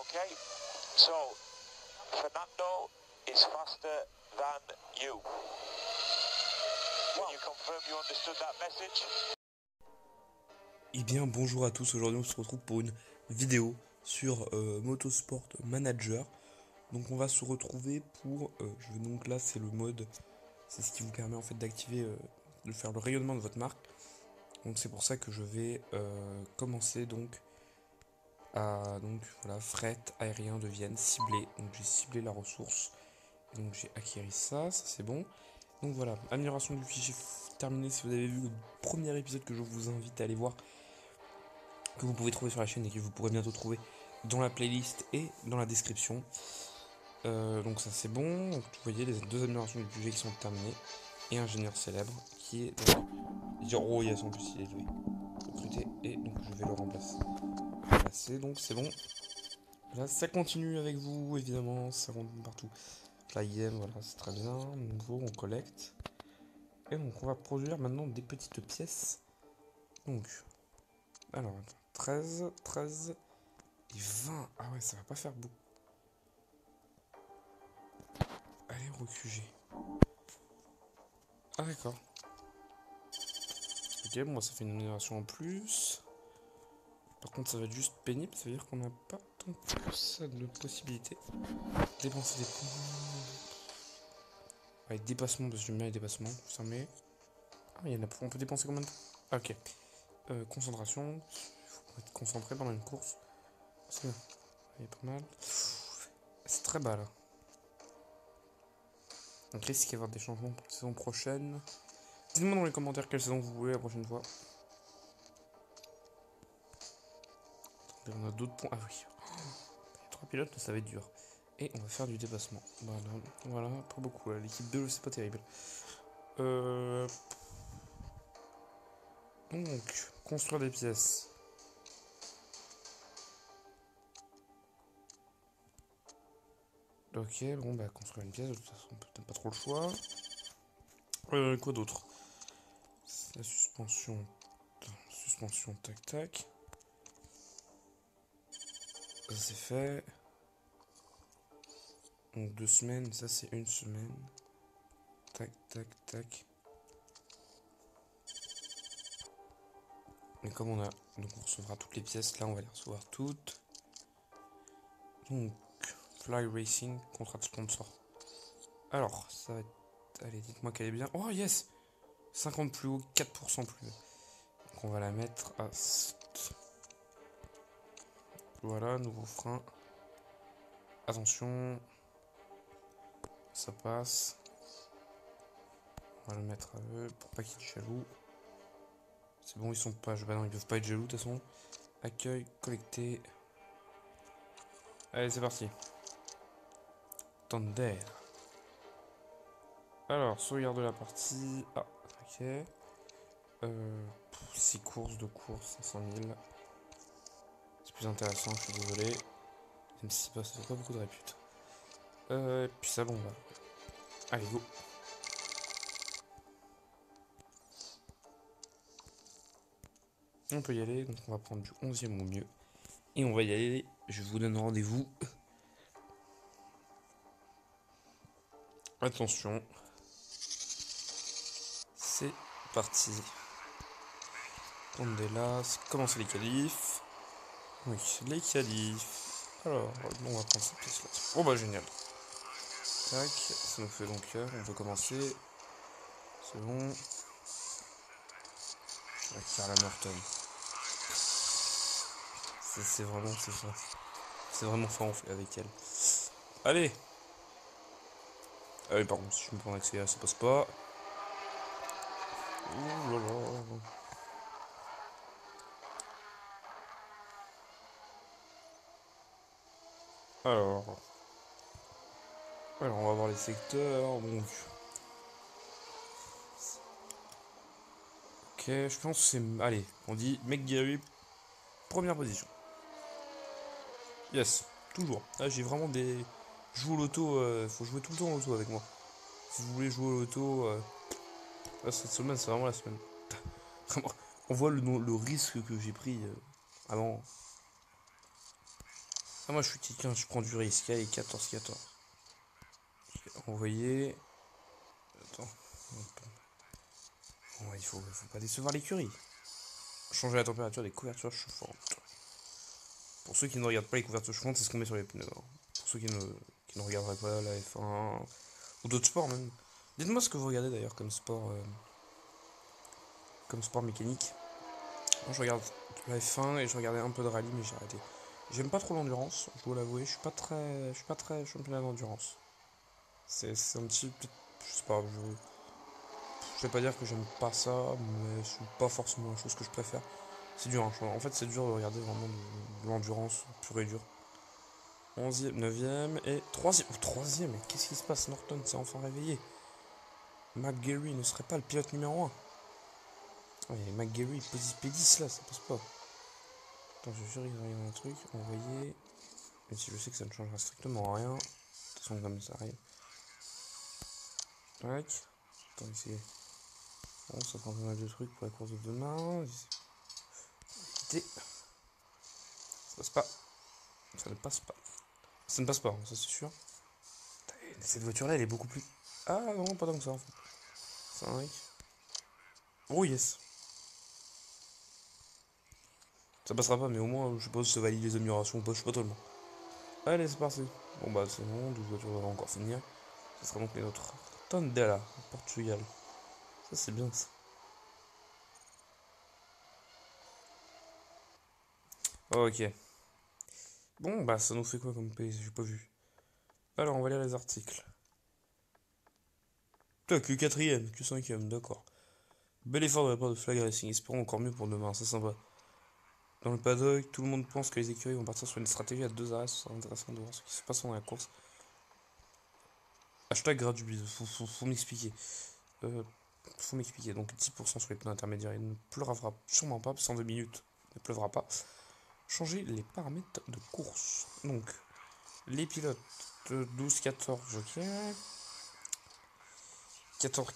Okay, so Fernando is faster than you. Can you confirm you understood that message? Eh bien bonjour à tous, aujourd'hui on se retrouve pour une vidéo sur Motorsport Manager. Donc on va se retrouver pour, je vais donc là c'est le mode, c'est ce qui vous permet en fait d'activer, de faire le rayonnement de votre marque. Donc c'est pour ça que je vais commencer donc à voilà, fret aérien de Vienne ciblé. Donc j'ai ciblé la ressource, et donc j'ai acquéri ça c'est bon. Donc voilà, amélioration du fichier terminée. Si vous avez vu le premier épisode que je vous invite à aller voir, que vous pouvez trouver sur la chaîne et que vous pourrez bientôt trouver dans la playlist et dans la description. Donc ça c'est bon. Donc vous voyez les deux améliorations du budget qui sont terminées. Et ingénieur célèbre qui est donc... Oh yes, en plus il est recruté et donc je vais le remplacer. Donc c'est bon. Là ça continue avec vous évidemment, ça rentre partout. Là IM, voilà c'est très bien. Nouveau on collecte. Et donc on va produire maintenant des petites pièces. Donc alors attends, 13 et 20. Ah ouais, ça va pas faire beaucoup. Allez, recuger. Ah d'accord. Ok, bon, ça fait une amélioration en plus. Par contre, ça va être juste pénible. Ça veut dire qu'on n'a pas tant que ça de possibilités. Dépenser des points. Avec dépassement, parce que j'aime bien les dépassements. Ça met. Ah, il y en a. On peut dépenser combien de points? Ah, ok. Concentration. Il faut être concentré pendant une course. C'est bien. Il est pas mal. C'est très bas là. Donc, risque d'y avoir des changements pour la saison prochaine. Dites-moi dans les commentaires quelle saison vous voulez la prochaine fois. Attendez, on a d'autres points. Ah oui. Il y a 3 pilotes, ça va être dur. Et on va faire du dépassement. Voilà, pas beaucoup. L'équipe 2, c'est pas terrible. Donc, construire des pièces. Ok, bon, bah, construire une pièce, de toute façon, peut-être pas trop le choix. Quoi d'autre? La suspension. Suspension, tac, tac. Ça, c'est fait. Donc, 2 semaines, ça, c'est 1 semaine. Tac, tac, tac. Et comme on a... Donc, on recevra toutes les pièces. Là, on va les recevoir toutes. Donc, Fly Racing, contrat de sponsor. Alors, ça va être... Allez, dites-moi qu'elle est bien. Oh, yes! 50 plus haut, 4% plus haut. Donc, on va la mettre à... Voilà, nouveau frein. Attention. Ça passe. On va le mettre à eux pour pas qu'ils soient jaloux. C'est bon, ils sont pas... Bah non, ils peuvent pas être jaloux de toute façon. Accueil, collecter. Allez, c'est parti. Thunder. Alors, sauvegarde de la partie. Ah, ok. 6 courses, 2 courses, 500 000. C'est plus intéressant, je suis désolé. Même si ça fait pas beaucoup de répute. Et puis ça, bon, bah. Allez, go. On peut y aller, donc on va prendre du 11e au mieux. Et on va y aller, je vous donne rendez-vous. Attention. C'est parti. On est là, c'est commencer les qualifs. Oui, les qualifs. Alors, on va prendre cette pièce là. Oh bah génial. Tac, ça nous fait donc on peut commencer. C'est bon. Je vais faire la Norton. C'est vraiment, c'est vraiment fort, on fait avec elle. Allez. Allez, par contre, si je me prends l'accéléré, ça passe pas. Ouh là là. Alors, on va voir les secteurs. Bon. Ok, je pense que c'est... Allez, on dit McGarry, première position. Yes, toujours. Là, j'ai vraiment des... Je joue au loto, faut jouer tout le temps au loto avec moi. Si vous voulez jouer au loto, là, cette semaine, c'est vraiment la semaine. Vraiment, on voit le risque que j'ai pris avant. Ah, moi je suis quelqu'un, je prends du risque. Allez, 14-14. Envoyer. Attends. Bon, faut pas décevoir l'écurie. Changer la température des couvertures chauffantes. Pour ceux qui ne regardent pas les couvertures chauffantes, c'est ce qu'on met sur les pneus. Hein. Pour ceux qui ne regarderaient pas la F1 ou d'autres sports même. Dites-moi ce que vous regardez d'ailleurs comme sport mécanique. Moi je regarde la F1 et je regardais un peu de rallye mais j'ai arrêté. J'aime pas trop l'endurance, je dois l'avouer, je suis pas très championnat d'endurance. C'est un petit je sais pas, je vais pas dire que j'aime pas ça, mais c'est pas forcément la chose que je préfère. C'est dur, hein, en fait c'est dur de regarder vraiment de l'endurance pure et dure. 11e, 9e et 3e. Oh, 3e, mais qu'est-ce qui se passe? Norton s'est enfin réveillé. McGarry ne serait pas le pilote numéro 1. Oh, il y a McGarry, P10 là, ça passe pas. Attends, je jure, il y a un truc. Envoyer. Même si je sais que ça ne changera strictement rien. De toute façon, comme ça arrive. Tac. Attends, ici. Bon, ça prend pas mal de trucs pour la course de demain. Quitter. Ça passe pas. Ça ne passe pas. Ça ne passe pas, ça c'est sûr. Cette voiture là, elle est beaucoup plus. Ah non, pas tant que ça en fait. 5. Oh yes. Ça passera pas, mais au moins, je sais pas si ça valide les améliorations ou pas, je sais pas tellement. Allez, c'est parti. Bon bah, c'est bon, 12 voitures vont encore finir. Ce sera donc les nôtres. Tondela, Portugal. Ça, c'est bien ça. Ok. Bon, bah, ça nous fait quoi comme pays? J'ai pas vu. Alors, on va lire les articles. Toi, que 4ème, que 5ème, d'accord. Bel effort de la part de Flag Racing. Espérons encore mieux pour demain, c'est sympa. Dans le paddock, tout le monde pense que les écuries vont partir sur une stratégie à 2 arrêts. Ce sera intéressant de voir ce qui se passe dans la course. Hashtag gratuit, faut m'expliquer. Faut m'expliquer. Donc 10% sur les pneus intermédiaires. Il ne pleuvra sûrement pas, parce qu'en 2 minutes, il ne pleuvra pas. Changer les paramètres de course. Donc, les pilotes 12-14, ok.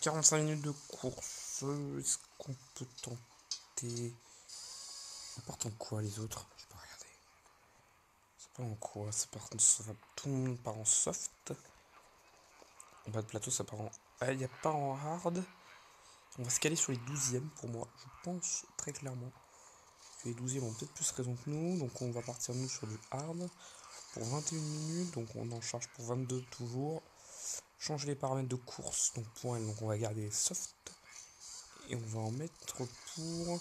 45 minutes de course. Est-ce qu'on peut tenter? Ça part en quoi les autres? Je peux regarder. Ça part en quoi? Tout le monde part en soft. En bas de plateau, ça part en. Ah, il n'y a pas en hard. On va se caler sur les 12e pour moi. Je pense très clairement que les 12e ont peut-être plus raison que nous. Donc on va partir nous sur du hard pour 21 minutes. Donc on en charge pour 22 toujours. Changer les paramètres de course. Donc pour elle, donc on va garder soft. Et on va en mettre pour.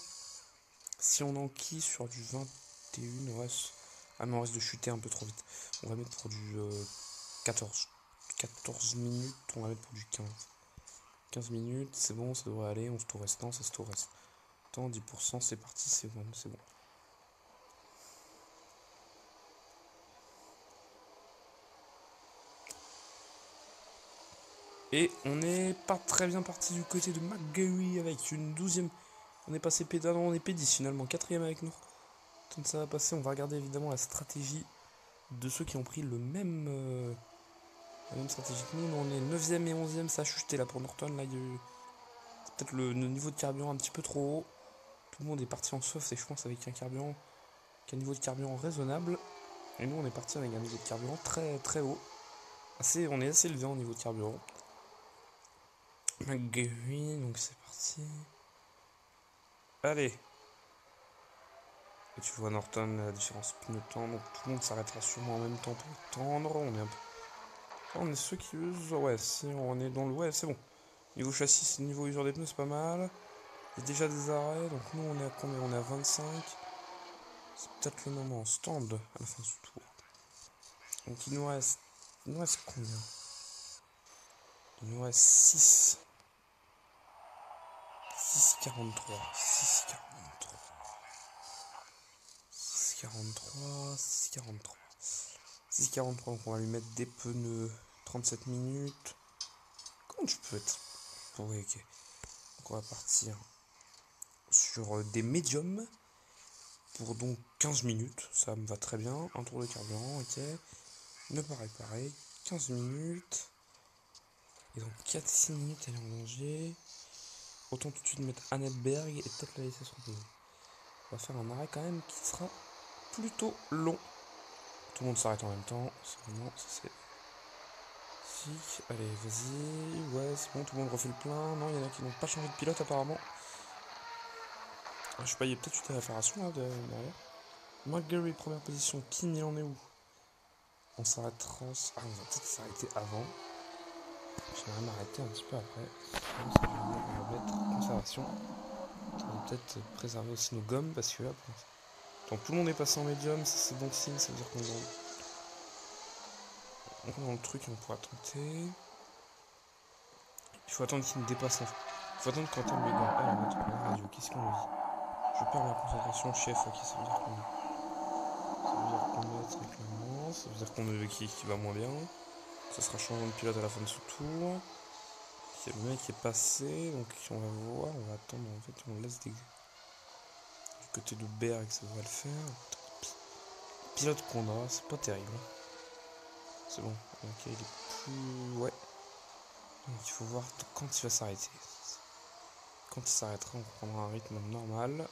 Si on enquille sur du 21, reste. Ah mais on reste de chuter un peu trop vite. On va mettre pour du 14. 14 minutes, on va mettre pour du 15. 15 minutes, c'est bon, ça devrait aller. 11 tours restants, 16 tours restants. 10%, c'est parti, c'est bon, c'est bon. Et on n'est pas très bien parti du côté de McGarry avec une 12e. On est passé P10, non, on est P10 finalement, 4ème avec nous. Tant que ça va passer, on va regarder évidemment la stratégie de ceux qui ont pris la même stratégie que nous. On est 9ème et 11ème, ça a chuté là pour Norton. Là, c'est peut-être le niveau de carburant un petit peu trop haut. Tout le monde est parti en soft et je pense avec un niveau de carburant raisonnable. Et nous on est parti avec un niveau de carburant très très haut. On est assez élevé en niveau de carburant. McGarry, donc c'est parti. Allez. Et tu vois Norton, la différence pneu temps, donc tout le monde s'arrêtera sûrement en même temps pour tendre. On est ceux qui usent. Ouais, si on est dans le. Ouais, c'est bon. Niveau châssis, niveau usure des pneus, c'est pas mal. Il y a déjà des arrêts, donc nous on est à combien? On est à 25. C'est peut-être le moment. Stand à la fin du tour. Donc il nous reste. Il nous reste combien? Il nous reste 6. 6,43. 6,43. 6,43. 6,43. 6,43. Donc on va lui mettre des pneus 37 minutes. Comment tu peux être. Oui, ok. Donc on va partir sur des médiums pour donc 15 minutes. Ça me va très bien. Un tour de carburant, ok. Ne pas réparer. 15 minutes. Et donc 4-6 minutes, elle est en danger. Autant tout de suite mettre Annetberg et peut-être la laisser se reposer. On va faire un arrêt quand même qui sera plutôt long. Tout le monde s'arrête en même temps. C'est bon, ça c'est... Si, allez, vas-y. Ouais, c'est bon, tout le monde refait le plein. Non, il y en a qui n'ont pas changé de pilote apparemment. Je sais pas, il y a peut-être une réparation là derrière. McGarry, première position. Kim, il en est où? On s'arrêtera... Ah, on va peut-être s'arrêter avant. J'aimerais m'arrêter un petit peu après. On va mettre conservation. Ça va peut-être préserver aussi nos gommes parce que là, donc tout le monde est passé en médium, ça c'est bon signe, ça veut dire qu'on est dans le truc et on pourra tenter. Il faut attendre qu'il me dépasse. Il faut attendre quand on met dans. Alors attends, la radio, qu'est-ce qu'on lui dit? Je perds ma concentration, chef, ok, ça veut dire qu'on. Ça veut dire qu'on est très clairement, ça veut dire qu'on est qui va moins bien. Ça sera changement de pilote à la fin de ce tour. Okay, le mec est passé, donc on va voir, on va attendre, en fait on laisse du côté de Berg, ça devrait le faire. Pilote qu'on a, c'est pas terrible. C'est bon, ok, il est plus... Ouais. Donc il faut voir quand il va s'arrêter. Quand il s'arrêtera, on prendra un rythme normal.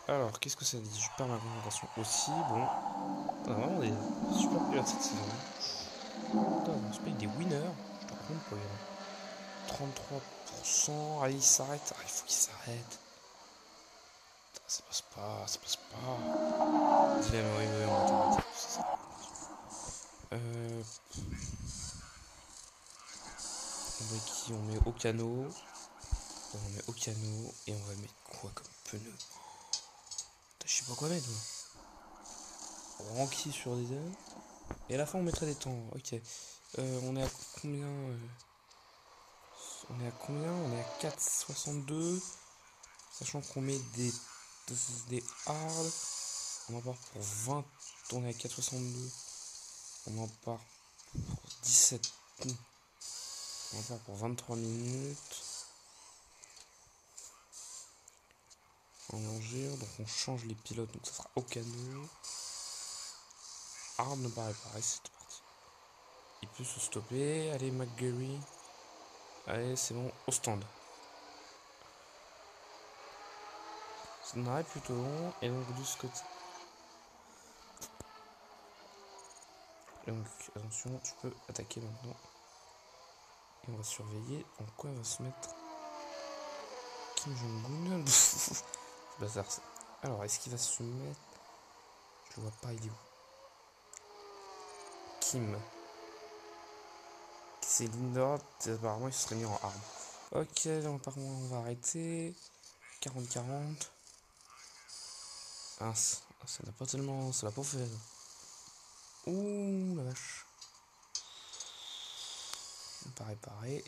Alors, qu'est-ce que ça dit? Je perds ma concentration aussi, bon. On a vraiment des super pilotes cette saison. On se paye des winners. Je te raconte pas, 33%. Allez, il s'arrête. Ah, il faut qu'il s'arrête. Ça passe pas, ça passe pas. Dis-le, oui, on va t'arrêter. On met qui? On met Okano. On met Okano. Et on va mettre quoi comme pneu? Je sais pas quoi mettre, moi. Ranky sur des ailes. Et à la fin, on mettrait des temps. Ok. On est à combien On est à combien? On est à 4,62. Sachant qu'on met des hard. On en part pour 20. On est à 4,62. On en part pour 17. On en part pour 23 minutes. On engire. Donc on change les pilotes. Donc ça sera Okano. Hard ne paraît pas. C'est parti. Il peut se stopper. Allez, McGarry. Allez, c'est bon. Au stand. C'est un arrêt plutôt long. Et donc de ce côté. Donc attention, tu peux attaquer maintenant. Et on va surveiller en quoi va se mettre Kim Jong-un. C'est bazar ça. Alors, est-ce qu'il va se mettre... Je le vois pas, il est où? Kim. C'est Lindor. Apparemment, il se serait mis en arme. Ok, là, apparemment, on va arrêter. 40-40. Ah, ça n'a pas tellement... Ça l'a pas fait. Ouh, la vache. On va réparer.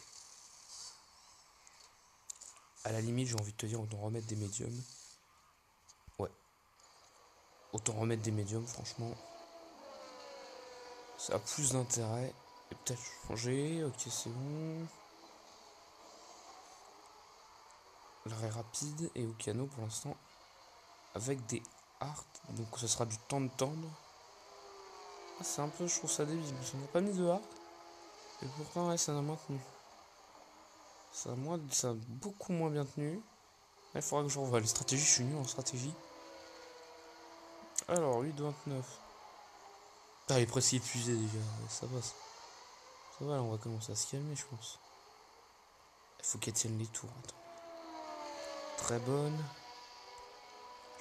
À la limite, j'ai envie de te dire, autant remettre des médiums. Ouais. Autant remettre des médiums, franchement. Ça a plus d'intérêt. Et peut-être changer. Ok, c'est bon. L'arrêt rapide et Okano pour l'instant. Avec des hard. Donc ce sera du temps de tendre. Ah, c'est un peu, je trouve ça débile. On n'a pas mis de hard. Et pourtant, ouais, ça a maintenu. Ça a beaucoup moins bien tenu. Il faudra que je revoie les stratégies. Je suis nul en stratégie. Alors, 8,29. Ah, il est presque épuisé déjà. Ça passe. Ça va, là, on va commencer à se calmer, je pense. Il faut qu'elle tienne les tours. Attends. Très bonne.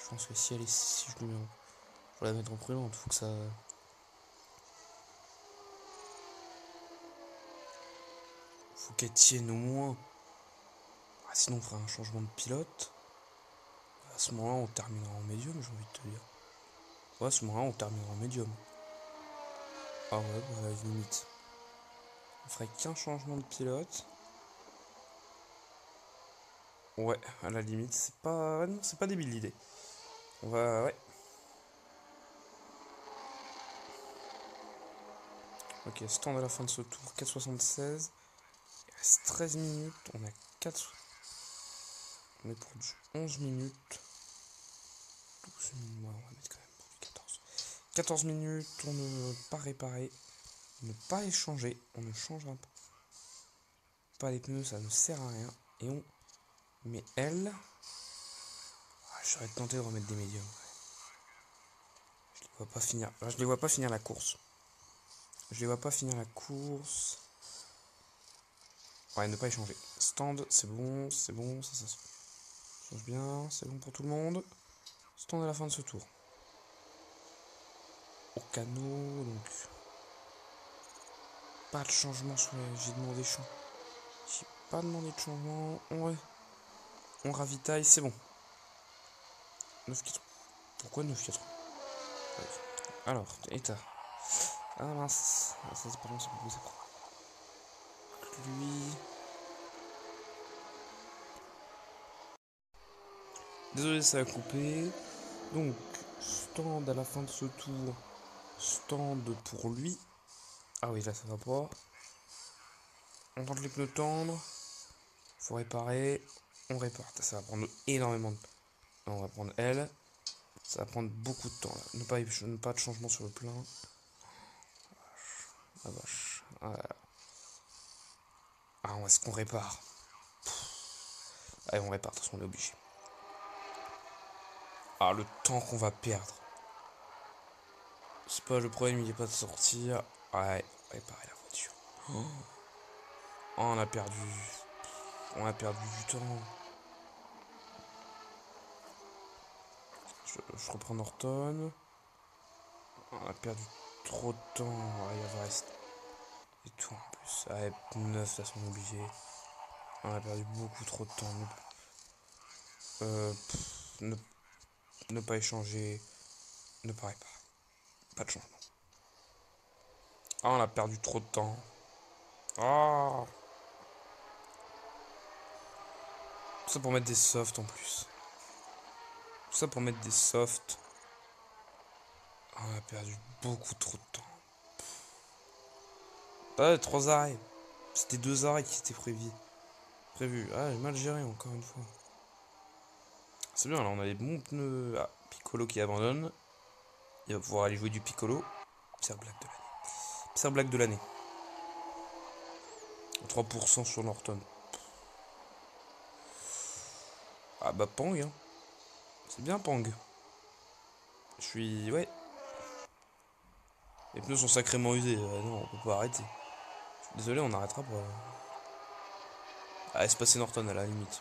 Je pense que si elle est... Si je lui mets en... Faut la mettre en prudente. Faut que ça... Faut qu'elle tienne au moins. Ah, sinon, on fera un changement de pilote. À ce moment-là, on terminera en médium, j'ai envie de te dire. Ouais, à ce moment-là, on terminera en médium. Ah ouais, bah, limite. On ferait qu'un changement de pilote. Ouais, à la limite, c'est pas... Non, c'est pas débile l'idée. On va... Ouais. Ok, stand à la fin de ce tour, 4,76. Il reste 13 minutes, on a 4... On est pour du 11 minutes. 12 minutes, ouais, on va mettre quand même pour du 14. 14 minutes, on ne pas réparer. Ne pas échanger, on ne changera pas les pneus, ça ne sert à rien. Et on met L. Ah, j'aurais tenté de remettre des médiums. Je les vois pas finir. Là, je les vois pas finir la course. Je les vois pas finir la course. Ouais, ne pas échanger. Stand, c'est bon, ça change bien, c'est bon pour tout le monde. Stand à la fin de ce tour. Au canot, donc. Pas de changement sur les. J'ai demandé J'ai pas demandé de changement. On ravitaille, c'est bon. 9-4. Pourquoi 9-4? Alors, état. Ah mince. Ah, ça c'est pas bon, c'est pas possible. Lui. Désolé, ça a coupé. Donc, stand à la fin de ce tour. Stand pour lui. Ah oui, là ça va pas. On tente les pneus tendres. Faut réparer. On répare. Ça va prendre énormément de temps. On va prendre elle. Ça va prendre beaucoup de temps là. Ne pas de changement sur le plein. Ah vache. Ah, est-ce qu'on répare? Allez, on répare, de toute façon on est obligé. Ah, le temps qu'on va perdre. C'est pas le problème, il est pas de sortir. Ouais, réparer la voiture. Oh, on a perdu. On a perdu du temps. Je reprends Norton. On a perdu trop de temps. Ouais, il va rester. Et tout en plus. Ouais, 9, de toute façon obligé. On a perdu beaucoup trop de temps. Ne, ne pas échanger. Ne pas réparer. Pas de changement. Ah, on a perdu trop de temps. Ah. Tout ça pour mettre des softs en plus. Tout ça pour mettre des softs. Ah, on a perdu beaucoup trop de temps. Ah, 3 arrêts. C'était 2 arrêts qui étaient prévus. Ah, j'ai mal géré encore une fois. C'est bien, là on a les bons pneus. Ah, Piccolo qui abandonne. Il va pouvoir aller jouer du Piccolo. Pire blague de l'année. Pire blague de l'année. 3% sur Norton. Ah bah Pang, hein. C'est bien Pang. Je suis... Ouais. Les pneus sont sacrément usés. Non, on peut pas arrêter. Désolé, on arrêtera pas. Ah, laisse passer Norton à la limite.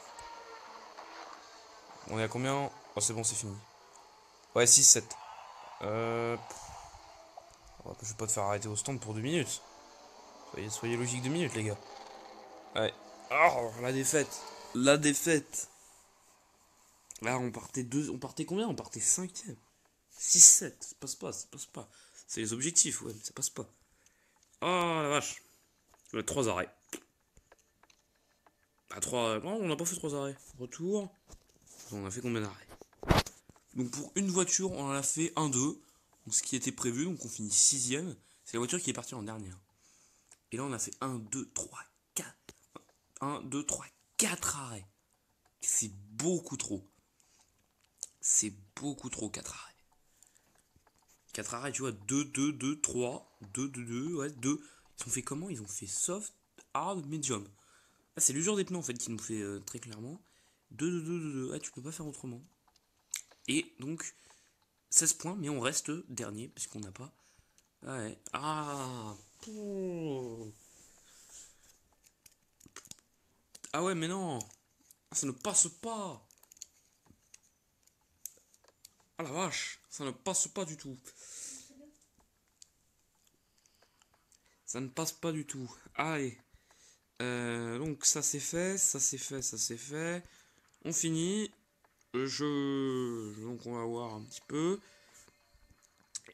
On est à combien? Oh, c'est bon, c'est fini. Ouais, 6-7. Je vais pas te faire arrêter au stand pour 2 minutes. Soyez logique 2 minutes, les gars. Ouais. Oh, la défaite. La défaite. Là, on partait combien? On partait 5ème. 6-7. Ça passe pas, ça passe pas. C'est les objectifs, ouais, mais ça passe pas. Oh la vache. 3 arrêts. Ah, 3. Non, on n'a pas fait 3 arrêts. Retour. On a fait combien d'arrêts? Donc pour une voiture, on en a fait 1-2. Donc ce qui était prévu, donc on finit 6ème. C'est la voiture qui est partie en dernière. Et là, on a fait 1, 2, 3, 4. 1, 2, 3, 4 arrêts. C'est beaucoup trop. C'est beaucoup trop, 4 arrêts. 4 arrêts, tu vois, 2, 2, 2, 3, 2, 2, 2, ouais, 2. Ils ont fait comment? Ils ont fait soft, hard, medium. Ah, c'est l'usure des pneus en fait qui nous fait très clairement. 2, 2, 2, 2, 2. Ouais, tu peux pas faire autrement. Et donc, 16 points, mais on reste dernier, puisqu'on n'a pas. Ouais. Ah. Ah ouais, mais non. Ça ne passe pas. Ah la vache. Ça ne passe pas du tout. Ça ne passe pas du tout. Allez. Donc ça c'est fait, ça c'est fait, ça c'est fait. On finit. Donc on va voir un petit peu.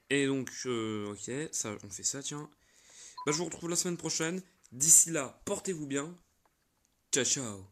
Et donc, ok, ça, on fait ça, tiens. Bah, je vous retrouve la semaine prochaine. D'ici là, portez-vous bien. Ciao, ciao.